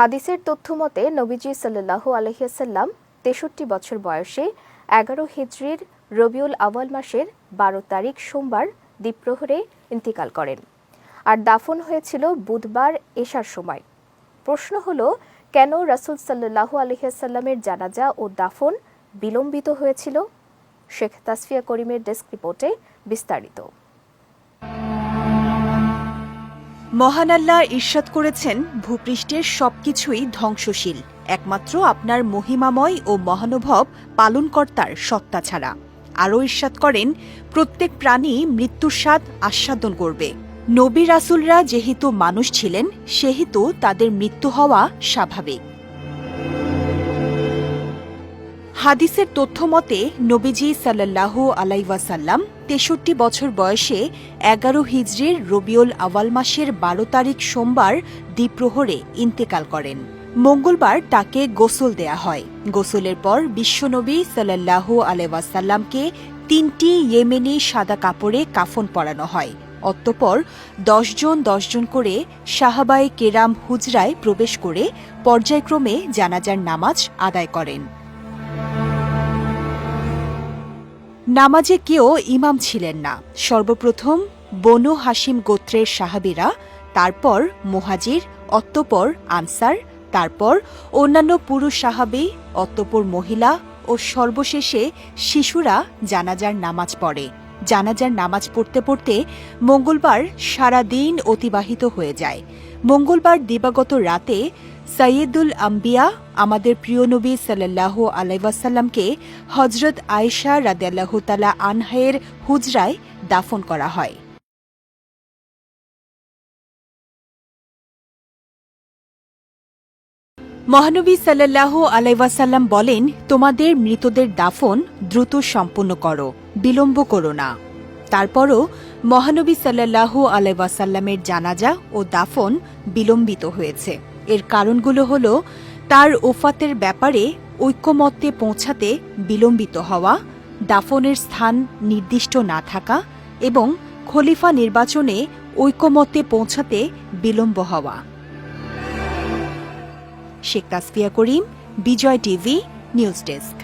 হাদিসের তথ্যমতে নবীজি সাল্লাল্লাহু আলাইহি ওয়াসাল্লাম ৬৩ বছর বয়সে ১১ হিজরির রবিউল আউয়াল মাসের ১২ তারিখ সোমবার দ্বীপ্রহরে ইন্তিকাল করেন। আর দাফন হয়েছিল বুধবার এশার সময়। প্রশ্ন হলো, কেন রাসূল সাল্লাল্লাহু আলাইহি ওয়াসাল্লামের জানাজা ও দাফন বিলম্বিত হয়েছিল? শেখ তাসফিয়া করিমের ডেস্ক রিপোর্টে বিস্তারিত। মহান আল্লাহ ইরশাদ করেছেন, ভূপৃষ্ঠের সবকিছুই ধ্বংসশীল, একমাত্র আপনার মহিমাময় ও মহানুভব পালনকর্তার সত্তা ছাড়া। আরও ইরশাদ করেন, প্রত্যেক প্রাণী মৃত্যুর স্বাদ আস্বাদন করবে। নবী রাসূলরা যেহেতু মানুষ ছিলেন, সেহেতু তাদের মৃত্যু হওয়া স্বাভাবিক। হাদিসের তথ্যমতে নবীজি সাল্লাল্লাহু আলাইহি ওয়াসাল্লাম ৬৩ বছর বয়সে ১১ হিজরির রবিউল আউয়াল মাসের ১২ তারিখ সোমবার দ্বীপ্রহরে ইন্তেকাল করেন। মঙ্গলবার তাকে গোসল দেয়া হয়। গোসলের পর বিশ্বনবী সাল্লাল্লাহু আলাইহি ওয়াসাল্লামকে ৩টি ইয়েমেনি সাদা কাপড়ে কাফন পরানো হয়। অতঃপর ১০ জন করে সাহাবায়ে কেরাম হুজরায় প্রবেশ করে পর্যায়ক্রমে জানাজার নামাজ আদায় করেন। নামাজে কেউ ইমাম ছিলেন না। সর্বপ্রথম বনু হাশিম গোত্রের সাহাবীরা, তারপর মুহাজির, অতঃপর আনসার, তারপর অন্যান্য পুরুষ সাহাবী, অতঃপর মহিলা ও সর্বশেষে শিশুরা জানাজার নামাজ পড়ে। জানাজার নামাজ পড়তে পড়তে মঙ্গলবার সারা দিন অতিবাহিত হয়ে যায়। মঙ্গলবার দিবাগত রাতে সাইয়্যিদুল আম্বিয়া আমাদের প্রিয় নবী সাল্লাল্লাহু আলাইহি ওয়াসাল্লামকে হযরত আয়েশা রাদিয়াল্লাহু তাআলা আনহার হুজরায় দাফন করা হয়। মহানবী সাল্লাল্লাহু আলাইহি ওয়াসাল্লাম বলেন, তোমাদের মৃতদের দাফন দ্রুত সম্পন্ন করো, বিলম্ব করো না। তারপরও মহানবী সাল্লাল্লাহু আলাইহি ওয়াসাল্লামের জানাজা ও দাফন বিলম্বিত হয়েছে। এর কারণগুলো হল, তার ওফাতের ব্যাপারে ঐক্যমত্যে পৌঁছাতে বিলম্বিত হওয়া, দাফনের স্থান নির্দিষ্ট না থাকা এবং খলিফা নির্বাচনে ঐক্যমত্যে পৌঁছাতে বিলম্ব হওয়া। শেখ তাসফিয়া করিম, বিজয় টিভি, নিউজ ডেস্ক।